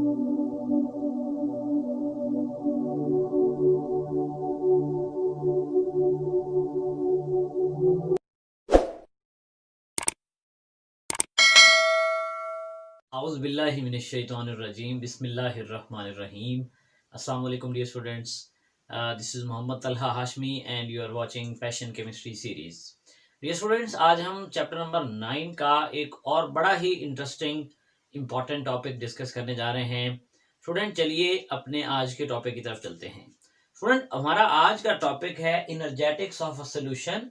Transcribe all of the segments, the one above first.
Auzubillahiminash-shaytanir-rajim. Bismillahir-rahmanir-rahim. Assalamu alaikum dear students. This is Mohammad Talha Hashmi and you are watching Passion Chemistry series. Dear students, आज हम chapter number 9 का एक और बड़ा ही interesting important topic discuss करने जा रहे हैं. स्टूडेंट चलिए अपने आज के टॉपिक की तरफ चलते हैं. स्टूडेंट हमारा आज का टॉपिक है इनर्जेटिक्स ऑफ अ सोल्यूशन.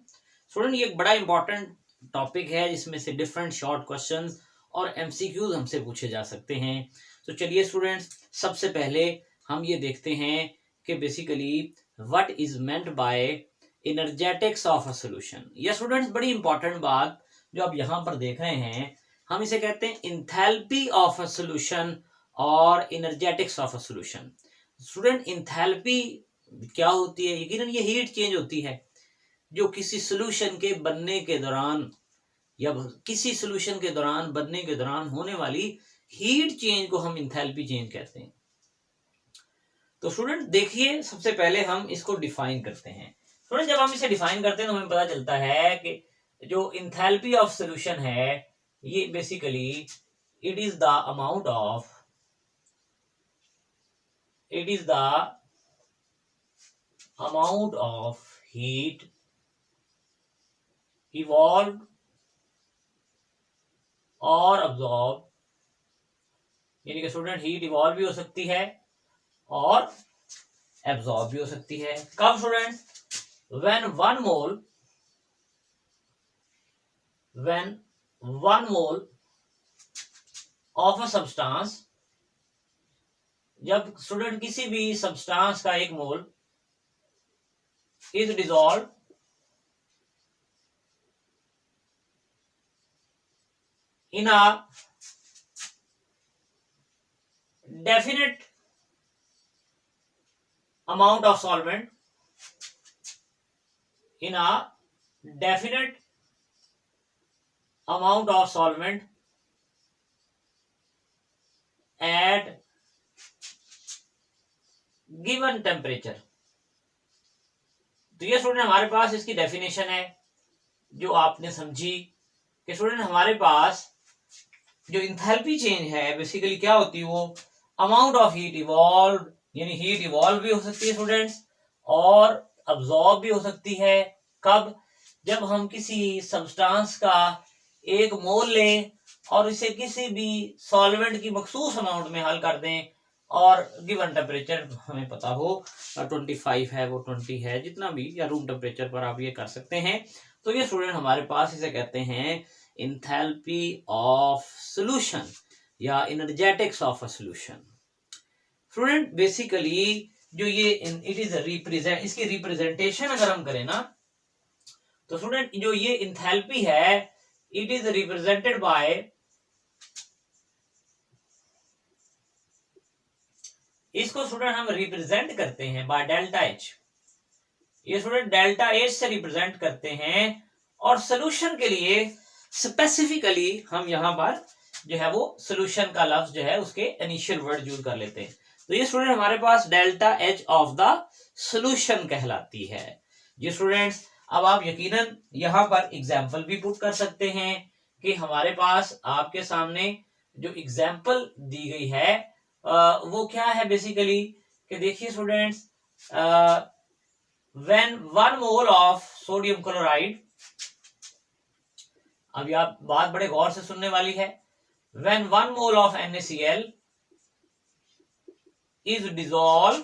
स्टूडेंट ये एक बड़ा इंपॉर्टेंट टॉपिक है जिसमें से डिफरेंट शॉर्ट क्वेश्चंस और एमसीक्यूज हमसे पूछे जा सकते हैं. तो चलिए स्टूडेंट्स सबसे पहले हम ये देखते हैं कि basically what is meant by energetics of a solution. ये स्टूडेंट्स बड़ी इंपॉर्टेंट बात जो आप यहाँ पर देख रहे हैं, हम इसे कहते हैं इंथैल्पी ऑफ अ सॉल्यूशन और energetics of a solution. Student enthalpy क्या होती है? यकीनन ये हीट चेंज होती है जो किसी सॉल्यूशन के बनने के दौरान या किसी सॉल्यूशन के दौरान बनने के दौरान होने वाली हीट चेंज को हम इंथैल्पी चेंज कहते हैं. तो स्टूडेंट देखिए सबसे पहले हम इसको डिफाइन करते हैं. स्टूडेंट जब हम इसे डिफाइन करते हैं तो हमें पता चलता है कि जो इंथैल्पी ऑफ सॉल्यूशन है ये basically it is the amount of heat evolve और अब्सॉर्ब. यानी कि स्टूडेंट हीट इवॉल्व भी हो सकती है और एब्सॉर्ब भी हो सकती है. कब student? When one mole of a substance, जब स्टूडेंट किसी भी सब्सटेंस का एक mole is dissolve in a definite amount of solvent at given temperature. तो ये स्टूडेंट हमारे पास इसकी डेफिनेशन है जो आपने समझी कि स्टूडेंट हमारे पास जो इंथैल्पी चेंज है बेसिकली क्या होती है, वो अमाउंट ऑफ हीट इवॉल्व, यानी हीट इवॉल्व भी हो सकती है स्टूडेंट्स और अब्सॉर्ब भी हो सकती है. कब? जब हम किसी सब्सटेंस का एक मोल लें और इसे किसी भी सॉल्वेंट की मखसूस अमाउंट में हल कर दें और गिवन टेम्परेचर हमें पता हो 25 है, वो 20 है, जितना भी, या रूम टेम्परेचर पर आप ये कर सकते हैं. तो ये स्टूडेंट हमारे पास इसे कहते हैं इंथैल्पी ऑफ सॉल्यूशन या energetics of a solution. Student basically जो ये इट इज रिप्रेजेंट, इसकी रिप्रेजेंटेशन अगर हम करें ना तो स्टूडेंट जो ये इंथैल्पी है इट इज रिप्रेजेंटेड बाय, इसको स्टूडेंट हम रिप्रेजेंट करते हैं बाय डेल्टा एच. ये स्टूडेंट डेल्टा एच से रिप्रेजेंट करते हैं और सॉल्यूशन के लिए स्पेसिफिकली हम यहां पर जो है वो सॉल्यूशन का लफ्ज जो है उसके इनिशियल वर्ड यूज कर लेते हैं. तो ये स्टूडेंट हमारे पास delta H of the solution कहलाती है. ये स्टूडेंट्स अब आप यकीनन यहां पर एग्जांपल भी पुट कर सकते हैं कि हमारे पास आपके सामने जो एग्जांपल दी गई है वो क्या है बेसिकली कि देखिए students, when 1 mole of sodium chloride, अब आप बात बड़े गौर से सुनने वाली है, when 1 mole of NaCl is dissolve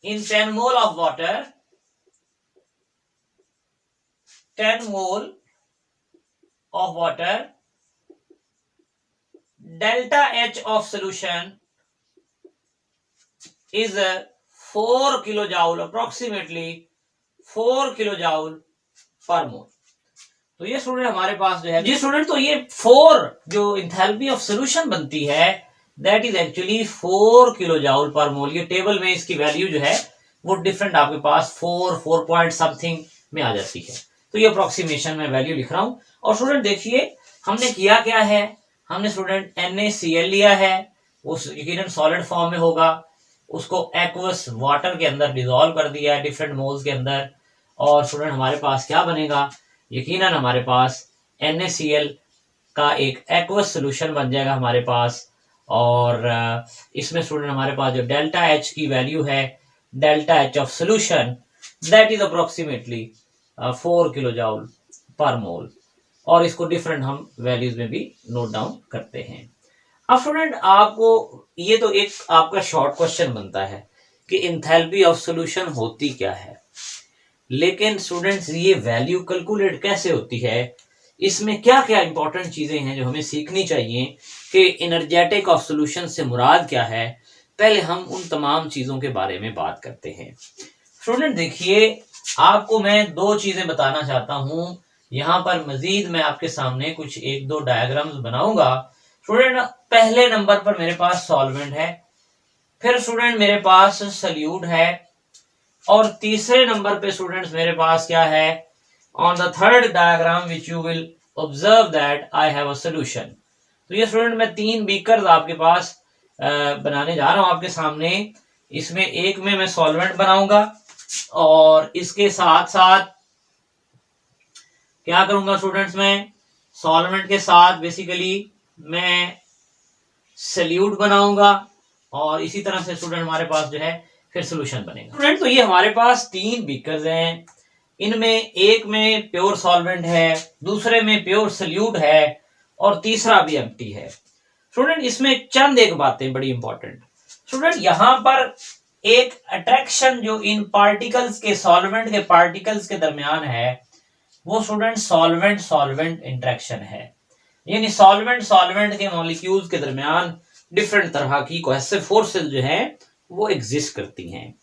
in 10 mole of water, 10 mole of water, delta H of solution is 4 kilojoule, approximately 4 kilojoule per mole. तो ये स्टूडेंट हमारे पास जो है जी स्टूडेंट, तो ये 4 जो इंथैल्पी ऑफ सॉल्यूशन बनती है that is actually 4 kilo joule per mole. ये टेबल में इसकी वैल्यू जो है वो डिफरेंट आपके पास 4 पॉइंट समथिंग में आ जाती है. तो ये अप्रोक्सीमेशन में वैल्यू लिख रहा हूं. और स्टूडेंट देखिए हमने किया क्या है, हमने स्टूडेंट NaCl लिया है, उस यकीनन सॉलिड फॉर्म में होगा, उसको एक्वस वाटर के अंदर डिसॉल्व कर दिया है डिफरेंट मोल्स के अंदर, और स्टूडेंट हमारे पास क्या बनेगा, यकीनन हमारे पास NaCl का एक एक्वस सोल्यूशन बन जाएगा हमारे पास। और इसमें स्टूडेंट हमारे पास जो डेल्टा H की वैल्यू है, delta H of solution, that is approximately 4 kilojoule पर मोल, और इसको डिफरेंट हम वैल्यूज में भी नोट डाउन करते हैं। अब स्टूडेंट आपको ये तो एक आपका शॉर्ट क्वेश्चन बनता है कि एंथैल्पी ऑफ सॉल्यूशन होती क्या है, लेकिन स्टूडेंट्स ये वैल्यू कैलकुलेट कैसे होती है, इसमें क्या क्या इंपॉर्टेंट चीजें हैं जो हमें सीखनी चाहिए कि एनर्जेटिक ऑफ सॉल्यूशन से मुराद क्या है, पहले हम उन तमाम चीजों के बारे में बात करते हैं। स्टूडेंट देखिए, आपको मैं दो चीजें बताना चाहता हूं, यहाँ पर मजीद मैं आपके सामने कुछ एक दो डायग्राम्स बनाऊंगा। स्टूडेंट पहले नंबर पर मेरे पास सॉल्वेंट है, फिर स्टूडेंट मेरे पास सल्यूट है, और तीसरे नंबर पे स्टूडेंट्स मेरे पास क्या है, on the third diagram which you will observe that I have a solution. तो ये स्टूडेंट मैं 3 बीकर्स आपके पास बनाने जा रहा हूं आपके सामने। इसमें एक में मैं सॉल्वेंट बनाऊंगा और इसके साथ साथ क्या करूंगा स्टूडेंट्स, मैं सॉल्वेंट के साथ बेसिकली मैं सल्यूट बनाऊंगा, और इसी तरह से स्टूडेंट हमारे पास जो है फिर सॉल्यूशन बनेगा। स्टूडेंट तो ये हमारे पास 3 बीकर्स हैं, इनमें एक में प्योर सॉल्वेंट है, दूसरे में प्योर सल्यूट है, और तीसरा भी एम्प्टी है। स्टूडेंट इसमें चंद एक बातें बड़ी इंपॉर्टेंट, स्टूडेंट यहां पर एक अट्रैक्शन जो इन पार्टिकल्स के, सॉल्वेंट के पार्टिकल्स के दरमियान है, वो स्टूडेंट सॉल्वेंट सॉल्वेंट इंटरेक्शन है, यानी सॉल्वेंट सॉल्वेंट के मॉलिक्यूल्स के दरमियान डिफरेंट तरह की कोहेसिव फोर्सेस जो है वो एग्जिस्ट करती हैं।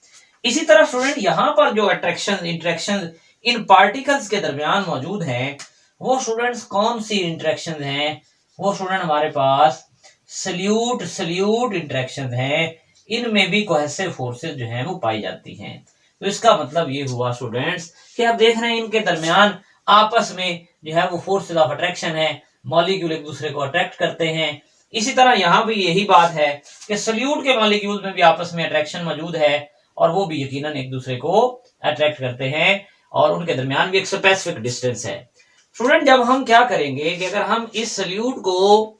इसी तरह स्टूडेंट यहाँ पर जो अट्रैक्शन इंटरेक्शन इन पार्टिकल्स के दरमियान मौजूद हैं, वो स्टूडेंट्स कौन सी इंटरेक्शन हैं, वो स्टूडेंट हमारे पास सल्यूट सल्यूट इंटरेक्शन हैं, इनमें भी कोहेसिव फोर्सेस जो हैं वो पाई जाती हैं। तो इसका मतलब ये हुआ स्टूडेंट्स कि आप देख रहे हैं इनके दरमियान आपस में जो है वो फोर्सेस ऑफ अट्रैक्शन है, मॉलिक्यूल एक दूसरे को अट्रैक्ट करते हैं। इसी तरह यहाँ भी यही बात है कि सल्यूट के मॉलिक्यूल्स में भी आपस में अट्रैक्शन मौजूद है, और वो भी यकीनन एक दूसरे को अट्रैक्ट करते हैं, और उनके दरमियान भी एक स्पेसिफिक डिस्टेंस है। स्टूडेंट जब हम क्या करेंगे कि अगर हम इस सल्यूट को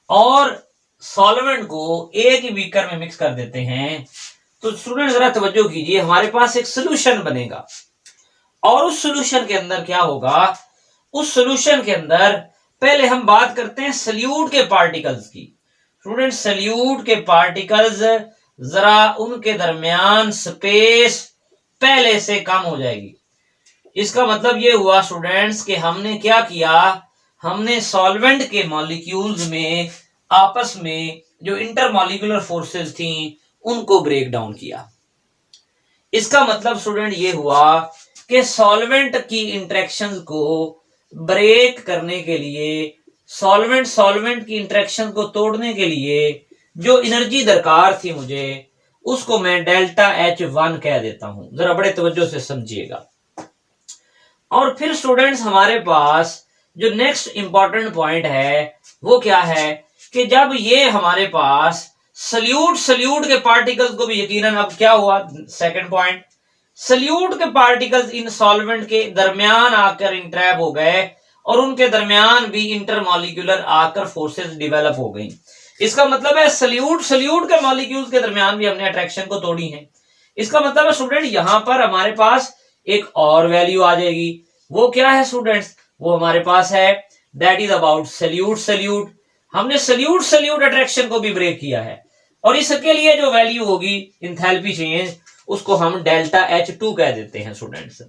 और सॉल्वेंट को एक ही बीकर में मिक्स कर देते हैं, तो स्टूडेंट जरा तवज्जो कीजिए, हमारे पास एक सोल्यूशन बनेगा, और उस सोल्यूशन के अंदर क्या होगा, उस सोल्यूशन के अंदर पहले हम बात करते हैं सल्यूट के पार्टिकल्स की। स्टूडेंट सल्यूट के पार्टिकल्स जरा उनके दरमियान स्पेस पहले से कम हो जाएगी। इसका मतलब ये हुआ स्टूडेंट्स कि हमने क्या किया, हमने सॉल्वेंट के मॉलिक्यूल्स में आपस में जो इंटरमॉलिक्यूलर फोर्सेस थी उनको ब्रेक डाउन किया। इसका मतलब स्टूडेंट ये हुआ कि सॉल्वेंट की इंटरेक्शंस को ब्रेक करने के लिए, सॉल्वेंट सॉल्वेंट की इंटरेक्शन को तोड़ने के लिए जो एनर्जी दरकार थी मुझे, उसको मैं डेल्टा H1 कह देता हूं। जरा बड़े तवज्जो से समझिएगा। और फिर स्टूडेंट्स हमारे पास जो नेक्स्ट इंपॉर्टेंट पॉइंट है वो क्या है कि जब ये हमारे पास सल्यूट के पार्टिकल्स को भी यकीनन, अब क्या हुआ सेकंड पॉइंट, सल्यूट के पार्टिकल्स इन सॉल्वेंट के दरमियान आकर इंट्रैप हो गए, और उनके दरमियान भी इंटरमॉलिक्यूलर आकर फोर्सेस डेवलप हो गई। इसका मतलब है सल्यूट के मॉलिक्यूल्स के दरमियान भी हमने अट्रैक्शन को तोड़ी है। इसका मतलब है स्टूडेंट यहां पर हमारे पास एक और वैल्यू आ जाएगी, वो क्या है स्टूडेंट्स, वो हमारे पास है दैट इज अबाउट सल्यूट। हमने सल्यूट अट्रैक्शन को भी ब्रेक किया है, और इसके लिए जो वैल्यू होगी इंथैल्पी चेंज, उसको हम डेल्टा H2 कह देते हैं स्टूडेंट्स।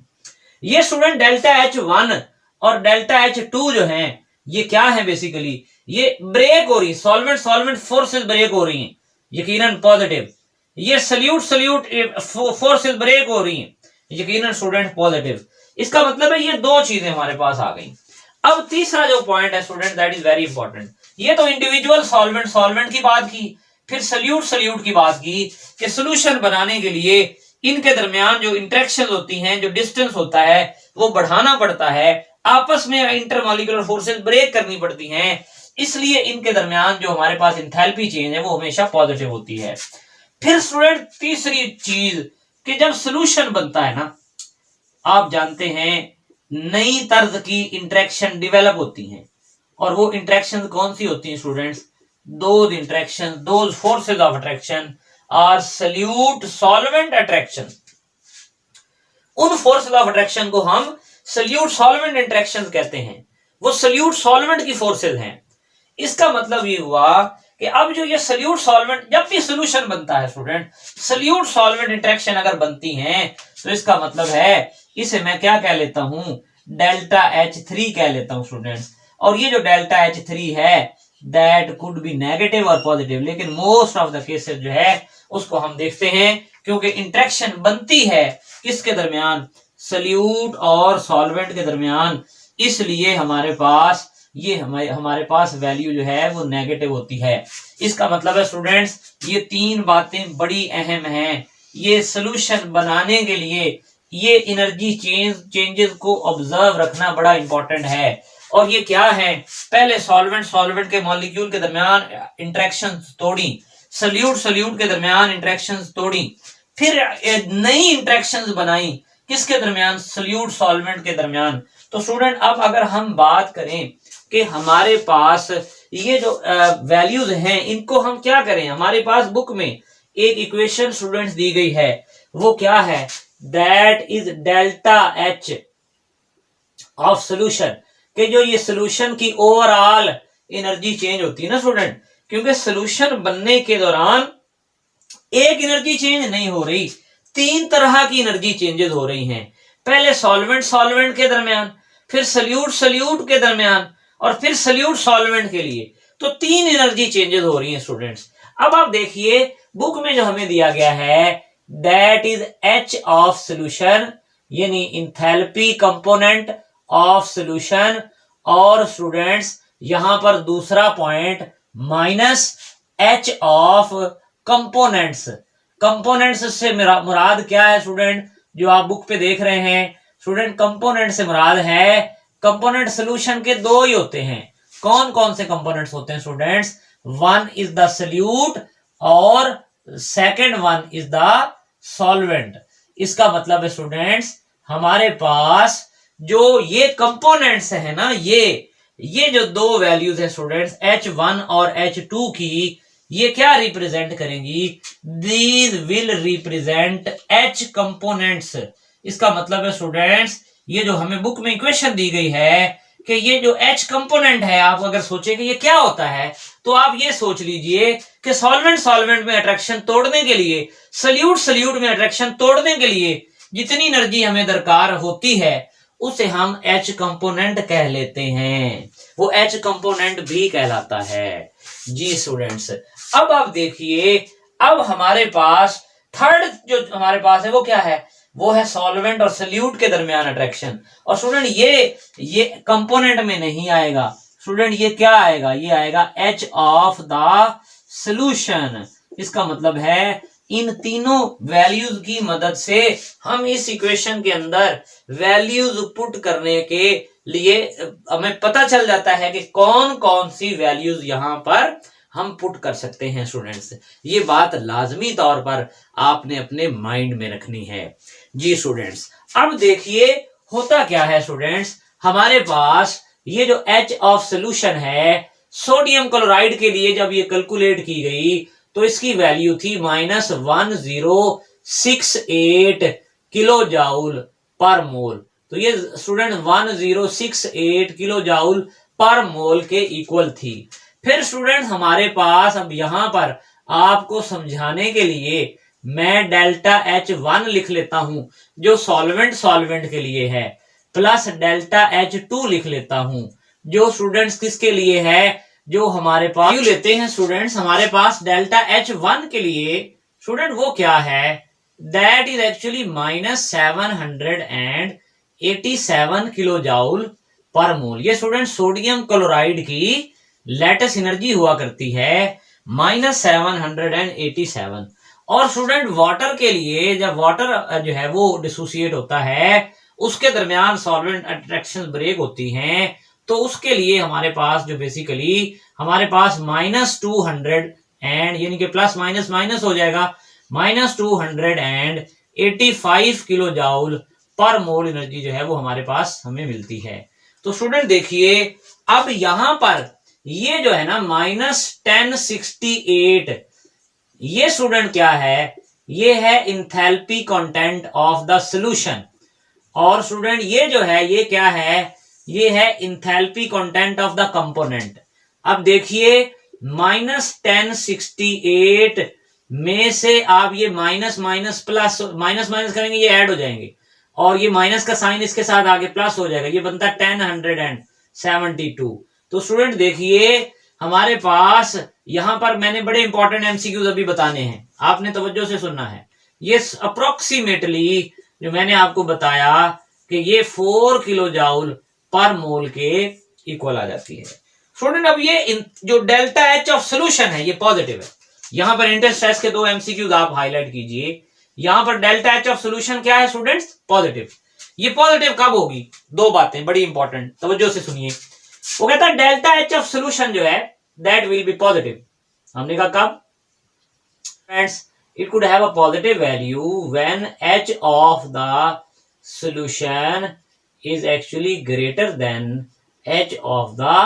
ये स्टूडेंट डेल्टा H1 और डेल्टा H2 जो हैं ये क्या है, बेसिकली ये ब्रेक हो रही, सॉल्वेंट फोर्सेस ब्रेक हो रही हैं, यकीनन पॉजिटिव। ये सल्यूट फोर्सेस ब्रेक हो रही हैं, यकीनन स्टूडेंट पॉजिटिव। इसका मतलब है ये दो चीजें हमारे पास आ गई। अब तीसरा जो पॉइंट है student that is very important. ये तो इंडिविजुअल सॉल्वेंट की बात की, फिर सल्यूट की बात की कि सोल्यूशन बनाने के लिए इनके दरमियान जो इंटरेक्शन होती हैं, जो डिस्टेंस होता है वो बढ़ाना पड़ता है, आपस में इंटरमॉलिक्यूलर फोर्सेस ब्रेक करनी पड़ती हैं, इसलिए इनके दरमियान जो हमारे पास इंथैल्पी चेंज है वो हमेशा पॉजिटिव होती है। फिर स्टूडेंट तीसरी चीज कि जब सोल्यूशन बनता है ना, आप जानते हैं नई तर्ज की इंटरेक्शन डेवलप होती हैं, और वो इंटरेक्शन कौन सी होती हैं students? Those interaction, those forces of attraction are solute solvent attraction. उन फोर्सेज ऑफ अट्रैक्शन को हम सल्यूट सॉल्वेंट इंटरेक्शन कहते हैं, वो सल्यूट सॉल्वेंट की फोर्सेज हैं। इसका मतलब ये हुआ कि अब जो ये सल्यूट सॉल्वेंट, जब भी सोल्यूशन बनता है स्टूडेंट, सल्यूट सॉल्वेंट इंटरेक्शन अगर बनती हैं तो इसका मतलब है इसे मैं क्या कह लेता हूं? डेल्टा H3 कह लेता हूं स्टूडेंट्स। और ये जो डेल्टा H3 है दैट कुड बी नेगेटिव और पॉजिटिव, लेकिन मोस्ट ऑफ द केसेस जो है उसको हम देखते हैं क्योंकि इंटरेक्शन बनती है किसके दरमियान? सल्यूट और सॉल्वेंट के दरमियान, इसलिए हमारे पास ये हमारे पास वैल्यू जो है वो नेगेटिव होती है। इसका मतलब है स्टूडेंट्स ये तीन बातें बड़ी अहम हैं। ये सोल्यूशन बनाने के लिए ये एनर्जी चेंजेस को ऑब्जर्व रखना बड़ा इंपॉर्टेंट है। और ये क्या है? पहले सॉल्वेंट के मॉलिक्यूल के दरमियान इंटरेक्शंस तोड़ी, सल्यूट के दरमियान इंटरेक्शंस तोड़ी, फिर नई इंटरेक्शंस बनाई किसके दरमियान? सल्यूट सॉल्वेंट के दरमियान। तो स्टूडेंट अब अगर हम बात करें कि हमारे पास ये जो वैल्यूज हैं इनको हम क्या करें? हमारे पास बुक में एक इक्वेशन स्टूडेंट्स दी गई है, वो क्या है? That is delta H of solution, कि जो ये सोल्यूशन की ओवरऑल एनर्जी चेंज होती है ना स्टूडेंट, क्योंकि सोल्यूशन बनने के दौरान एक एनर्जी चेंज नहीं हो रही, तीन तरह की एनर्जी चेंजेस हो रही हैं। पहले सॉल्वेंट के दरमियान, फिर सल्यूट के दरमियान, और फिर सल्यूट सॉल्वेंट के लिए। तो तीन एनर्जी चेंजेस हो रही हैं स्टूडेंट्स। अब आप देखिए बुक में जो हमें दिया गया है that is H of solution, यानी इंथैल्पी कंपोनेंट ऑफ सोल्यूशन, और स्टूडेंट्स यहां पर दूसरा point minus H of components. Components से मुराद क्या है स्टूडेंट? जो आप बुक पे देख रहे हैं स्टूडेंट, कंपोनेंट से मुराद है, कंपोनेंट सोल्यूशन के दो ही होते हैं। कौन कौन से कंपोनेंट्स होते हैं students? One is the solute और second one is the solvent. इसका मतलब है स्टूडेंट्स हमारे पास जो ये कंपोनेंट्स है ना, ये जो दो वैल्यूज है स्टूडेंट्स H1 और H2 की, ये क्या रिप्रेजेंट करेंगी? These will represent H components. इसका मतलब है स्टूडेंट्स ये जो हमें बुक में इक्वेशन दी गई है कि ये जो H कंपोनेंट है, आप अगर सोचे कि ये क्या होता है तो आप ये सोच लीजिए कि सॉल्वेंट में अट्रैक्शन तोड़ने के लिए, सल्यूट में अट्रैक्शन तोड़ने के लिए जितनी एनर्जी हमें दरकार होती है उसे हम H कंपोनेंट कह लेते हैं, वो H कंपोनेंट भी कहलाता है। जी स्टूडेंट्स, अब आप देखिए, अब हमारे पास थर्ड जो हमारे पास है वो क्या है? वो है सॉल्वेंट और सल्यूट के दरमियान अट्रैक्शन। और स्टूडेंट ये कंपोनेंट में नहीं आएगा स्टूडेंट, ये क्या आएगा? ये आएगा H ऑफ द सोल्यूशन। इसका मतलब है इन तीनों वैल्यूज की मदद से हम इस इक्वेशन के अंदर वैल्यूज पुट करने के लिए हमें पता चल जाता है कि कौन कौन सी वैल्यूज यहां पर हम पुट कर सकते हैं। स्टूडेंट्स ये बात लाजमी तौर पर आपने अपने माइंड में रखनी है। जी स्टूडेंट्स, अब देखिए होता क्या है स्टूडेंट्स, हमारे पास ये जो H ऑफ सोल्यूशन है, सोडियम क्लोराइड के लिए जब ये कैलकुलेट की गई तो इसकी वैल्यू थी -1068 किलो जाउल पर मोल। तो ये स्टूडेंट 1068 किलो जाउल पर मोल के इक्वल थी। फिर स्टूडेंट हमारे पास अब यहां पर आपको समझाने के लिए मैं डेल्टा H1 लिख लेता हूं जो सॉल्वेंट के लिए है, प्लस डेल्टा H2 लिख लेता हूं जो स्टूडेंट्स किसके लिए है? जो हमारे पास लेते हैं स्टूडेंट्स, हमारे पास डेल्टा H1 के लिए स्टूडेंट वो क्या है? That is actually -787 kilo joule per mole. ये स्टूडेंट सोडियम क्लोराइड की लेटेस्ट एनर्जी हुआ करती है -787। और स्टूडेंट वाटर के लिए जब वाटर जो है वो डिसोसिएट होता है उसके दरमियान सॉल्वेंट इंटरेक्शन ब्रेक होती हैं, तो उसके लिए हमारे पास जो बेसिकली हमारे पास -200 एंड यानी कि प्लस माइनस माइनस हो जाएगा, -285 किलो जाउल पर मोल एनर्जी जो है वो हमारे पास हमें मिलती है। तो स्टूडेंट देखिए, अब यहां पर ये जो है ना -1068, ये स्टूडेंट क्या है, ये है enthalpy content of the solution. और स्टूडेंट ये जो है ये क्या है, ये है enthalpy content of the component. अब देखिए -1068 में से आप ये minus minus plus minus minus करेंगे, ये ऐड हो जाएंगे और ये माइनस का साइन इसके साथ आगे प्लस हो जाएगा, ये बनता है 1072। तो स्टूडेंट देखिए हमारे पास यहां पर मैंने बड़े इंपॉर्टेंट एमसीक्यूज अभी बताने हैं, आपने तवज्जो से सुनना है। ये अप्रोक्सीमेटली जो मैंने आपको बताया कि ये 4 किलो जाउल पर मोल के इक्वल आ जाती है। स्टूडेंट अब ये जो डेल्टा एच ऑफ सोल्यूशन है ये पॉजिटिव है। यहां पर इंटरस्ट्रेस के 2 एमसीक्यूज आप हाईलाइट कीजिए। यहां पर डेल्टा एच ऑफ सोल्यूशन क्या है स्टूडेंट्स, पॉजिटिव। ये पॉजिटिव कब होगी, 2 बातें बड़ी इंपॉर्टेंट, तवज्जो से सुनिए। वो कहता है डेल्टा एच ऑफ सोल्यूशन जो है दैट विल बी पॉजिटिव। हमने कहा कब friends, it could have a positive value when h of the solution is actually greater than h of the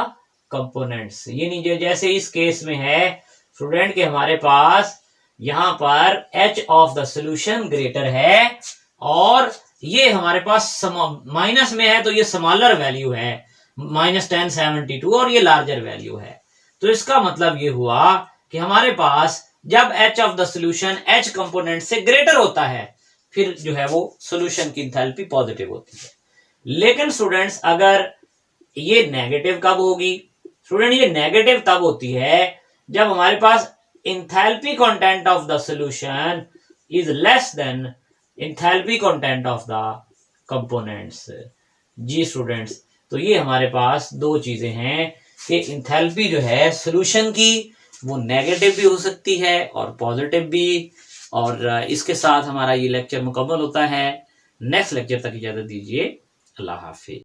components। ये नहीं जैसे इस केस में है स्टूडेंट के हमारे पास यहां पर h of the solution greater है और ये हमारे पास माइनस में है, तो ये स्मॉलर वैल्यू है -1072 और ये लार्जर वैल्यू है। तो इसका मतलब ये हुआ कि हमारे पास जब h of the solution h component से ग्रेटर होता है फिर जो है वो सॉल्यूशन की एंथैल्पी पॉजिटिव होती है। लेकिन स्टूडेंट्स अगर ये नेगेटिव कब होगी, स्टूडेंट ये नेगेटिव तब होती है जब हमारे पास enthalpy content of the solution is less than enthalpy content of the components. जी स्टूडेंट्स, तो ये हमारे पास 2 चीजें हैं कि एंथैल्पी जो है सॉल्यूशन की वो नेगेटिव भी हो सकती है और पॉजिटिव भी। और इसके साथ हमारा ये लेक्चर मुकम्मल होता है। नेक्स्ट लेक्चर तक इजाजत दीजिए। अल्लाह हाफिज।